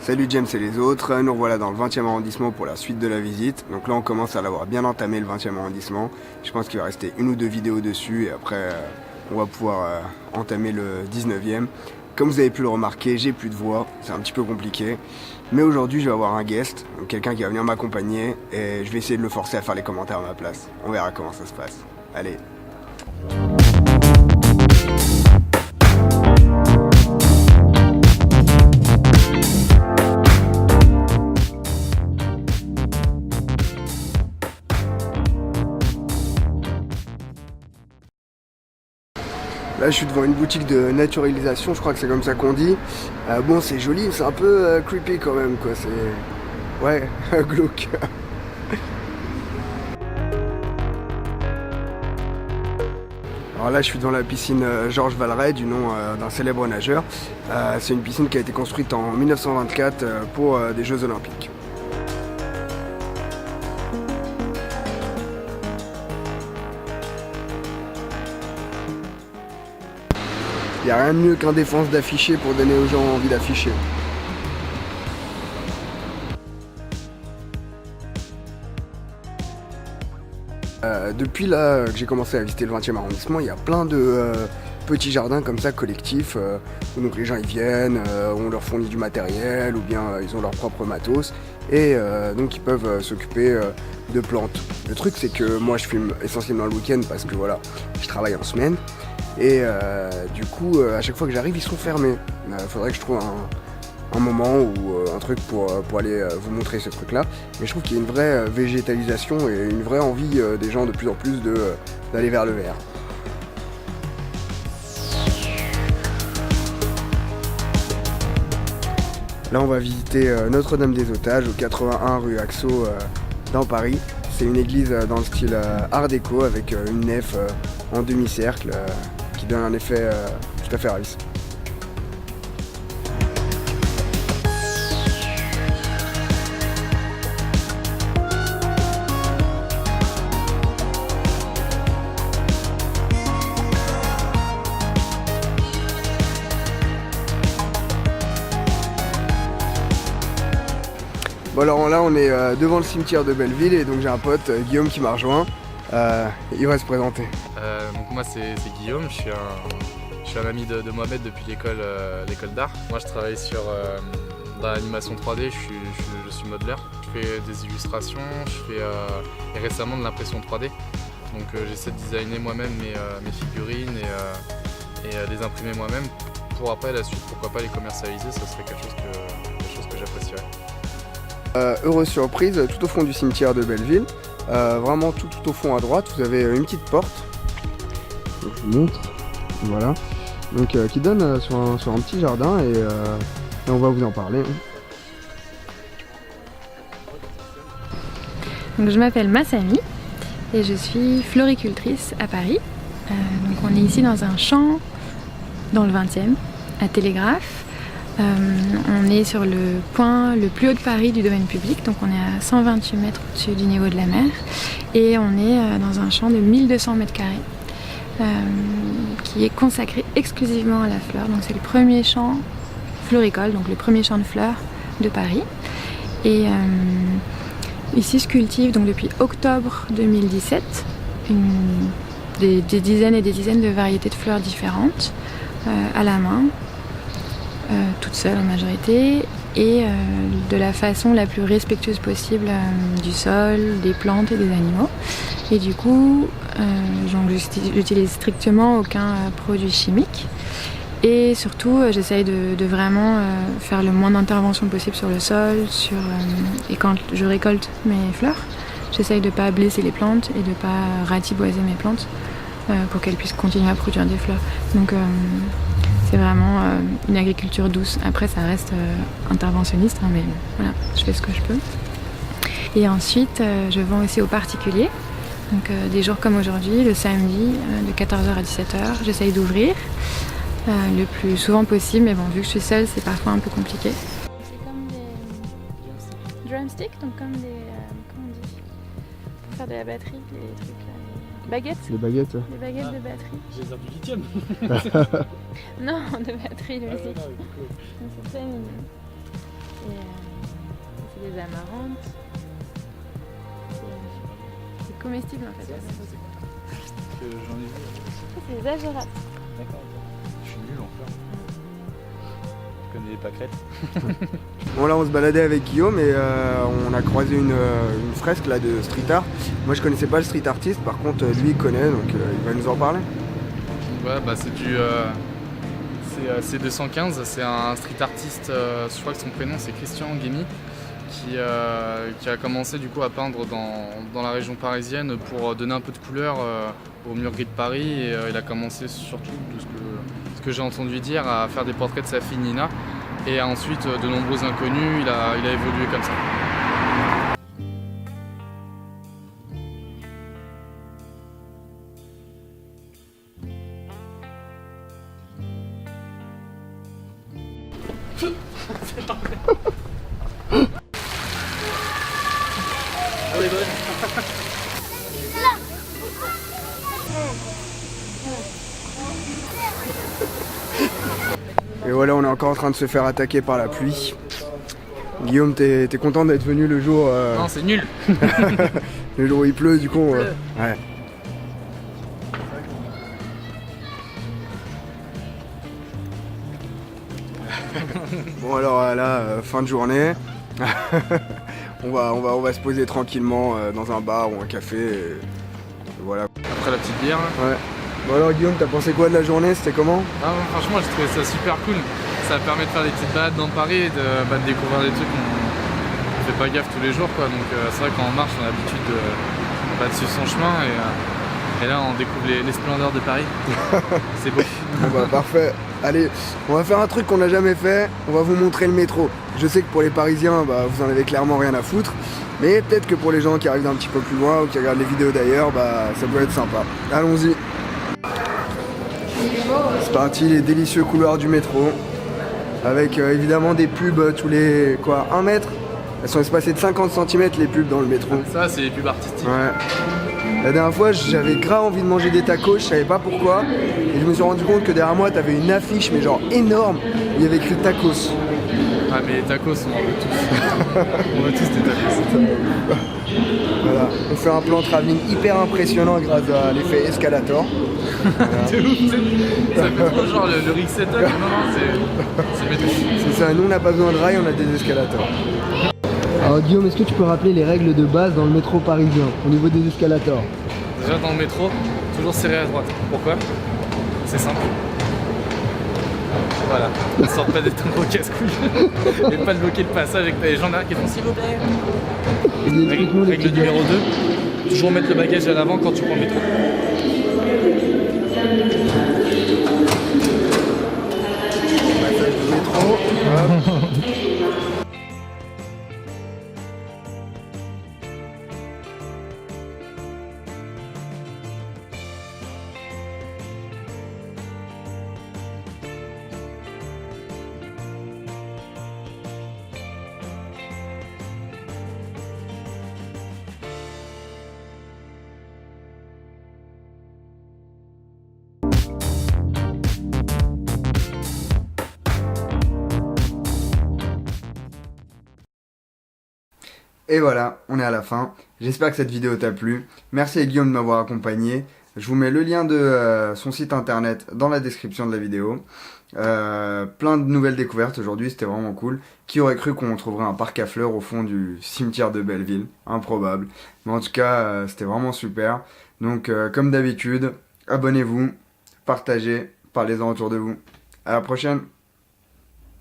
Salut James et les autres, nous revoilà dans le 20e arrondissement pour la suite de la visite. Donc là on commence à l'avoir bien entamé le 20e arrondissement. Je pense qu'il va rester une ou deux vidéos dessus et après on va pouvoir entamer le 19e. Comme vous avez pu le remarquer, j'ai plus de voix, c'est un petit peu compliqué. Mais aujourd'hui je vais avoir un guest, donc quelqu'un qui va venir m'accompagner et je vais essayer de le forcer à faire les commentaires à ma place. On verra comment ça se passe. Allez. Là je suis devant une boutique de naturalisation, je crois que c'est comme ça qu'on dit. Bon c'est joli, c'est un peu creepy quand même quoi, c'est... Ouais, glauque. Alors là je suis dans la piscine Georges Valeret, du nom d'un célèbre nageur. C'est une piscine qui a été construite en 1924 pour des Jeux Olympiques. Il n'y a rien de mieux qu'un défense d'afficher pour donner aux gens envie d'afficher. Depuis là que j'ai commencé à visiter le 20e arrondissement, il y a plein de petits jardins comme ça collectifs où donc les gens ils viennent, on leur fournit du matériel ou bien ils ont leur propre matos et donc ils peuvent s'occuper de plantes. Le truc c'est que moi je filme essentiellement le week-end parce que voilà, je travaille en semaine. Et du coup, à chaque fois que j'arrive, ils sont fermés. Faudrait que je trouve un moment ou un truc pour aller vous montrer ce truc-là. Mais je trouve qu'il y a une vraie végétalisation et une vraie envie des gens de plus en plus d'aller vers le vert. Là, on va visiter Notre-Dame des Otages au 81 rue Axo dans Paris. C'est une église dans le style art déco avec une nef en demi-cercle. Qui donne un effet tout à fait ravissant. Bon alors là on est devant le cimetière de Belleville et donc j'ai un pote, Guillaume, qui m'a rejoint. Il va se présenter. Donc moi c'est Guillaume, je suis un ami de Mohamed depuis l'école d'art. Moi je travaille dans l'animation 3D, je suis modeleur. Je fais des illustrations, et récemment de l'impression 3D. Donc j'essaie de designer moi-même mes figurines et les imprimer moi-même pour après la suite, pourquoi pas les commercialiser, ça serait quelque chose que j'apprécierais. Heureuse surprise, tout au fond du cimetière de Belleville, vraiment tout au fond à droite, vous avez une petite porte. Donc, je vous montre, voilà, donc qui donne sur un petit jardin et on va vous en parler. Donc, je m'appelle Massami et je suis floricultrice à Paris. Donc on est ici dans un champ dans le 20e, à Télégraphe. On est sur le point le plus haut de Paris du domaine public, donc on est à 128 mètres au-dessus du niveau de la mer et on est dans un champ de 1200 mètres carrés. Qui est consacré exclusivement à la fleur. Donc c'est le premier champ floricole, donc le premier champ de fleurs de Paris. Et ici se cultive donc depuis octobre 2017 des dizaines et des dizaines de variétés de fleurs différentes à la main, toutes seules en majorité, et de la façon la plus respectueuse possible du sol, des plantes et des animaux. Et du coup, j'utilise strictement aucun produit chimique. Et surtout, j'essaye de vraiment faire le moins d'intervention possible sur le sol. Et quand je récolte mes fleurs, j'essaye de ne pas blesser les plantes et de ne pas ratiboiser mes plantes pour qu'elles puissent continuer à produire des fleurs. Donc c'est vraiment une agriculture douce. Après, ça reste interventionniste, hein, mais voilà, je fais ce que je peux. Et ensuite, je vends aussi aux particuliers. Donc des jours comme aujourd'hui, le samedi, de 14h à 17h, j'essaye d'ouvrir le plus souvent possible, mais bon, vu que je suis seule, c'est parfois un peu compliqué. C'est comme des drumsticks, donc comme des... comment on dit ? Pour faire de la batterie, les trucs là, les baguettes. Les baguettes, ouais. Les baguettes de batterie. J'ai du lithium. Non, de batterie, de musique. Cool. C'est très mignon. Et l'amarante. C'est comestible en fait. J'en ai vu. C'est des agerates. D'accord. Je suis nul en fleurs. Je connais les pâquerettes. Bon là on se baladait avec Guillaume et on a croisé une fresque là de street art. Moi je connaissais pas le street artiste, par contre lui il connaît donc il va nous en parler. Ouais, bah c'est du C215, c'est un street artiste, je crois que son prénom c'est Christian Guémy, qui a commencé du coup à peindre dans la région parisienne pour donner un peu de couleur aux murs gris de Paris, et il a commencé surtout, de ce que j'ai entendu dire, à faire des portraits de sa fille Nina, et ensuite de nombreux inconnus, il a évolué comme ça. Et voilà, on est encore en train de se faire attaquer par la pluie. Guillaume, t'es content d'être venu le jour Non, c'est nul. le jour où il pleut, du coup. Ouais. Bon alors là, fin de journée. on va se poser tranquillement dans un bar ou un café. Et voilà. Après la petite bière. Ouais. Bon alors Guillaume, t'as pensé quoi de la journée? C'était comment? Ah, franchement, j'ai trouvé ça super cool. Ça permet de faire des petites balades dans Paris et de découvrir des trucs qu'on fait pas gaffe tous les jours, quoi. Donc c'est vrai, quand on marche, on a l'habitude de suivre son chemin, et là on découvre les splendeurs de Paris. C'est beau. Bon bah parfait. Allez, on va faire un truc qu'on n'a jamais fait. On va vous montrer le métro. Je sais que pour les Parisiens, bah, vous en avez clairement rien à foutre. Mais peut-être que pour les gens qui arrivent d'un petit peu plus loin ou qui regardent les vidéos d'ailleurs, bah, ça peut être sympa. Allons-y. C'est parti, les délicieux couloirs du métro. Avec évidemment des pubs tous les 1 mètre. Elles sont espacées de 50 cm les pubs dans le métro. Ça, c'est les pubs artistiques. Ouais. La dernière fois, j'avais grave envie de manger des tacos, je savais pas pourquoi. Et je me suis rendu compte que derrière moi, t'avais une affiche, mais genre énorme, où il y avait écrit tacos. Ah, mais les tacos, on en veut tous. On veut tous des tacos. Voilà, on fait un plan travelling hyper impressionnant grâce à l'effet escalator. Voilà. C'est ouf, ça fait trop genre le rig setup. Non, c'est métro. C'est ça, nous on n'a pas besoin de rails, on a des escalators. Alors Guillaume, est-ce que tu peux rappeler les règles de base dans le métro parisien, au niveau des escalators? Déjà dans le métro, toujours serré à droite. Pourquoi? C'est simple. Voilà, ne sort pas des timbres casse-couilles. Et pas de bloquer le passage avec les gens derrière qui font s'il vous plaît. Règle numéro 2, toujours mettre le bagage à l'avant quand tu prends le métro. Passage du métro, hop. Et voilà, on est à la fin. J'espère que cette vidéo t'a plu. Merci à Guillaume de m'avoir accompagné. Je vous mets le lien de son site internet dans la description de la vidéo. Plein de nouvelles découvertes aujourd'hui, c'était vraiment cool. Qui aurait cru qu'on trouverait un parc à fleurs au fond du cimetière de Belleville? Improbable. Mais en tout cas, c'était vraiment super. Donc, comme d'habitude, abonnez-vous, partagez, parlez-en autour de vous. À la prochaine!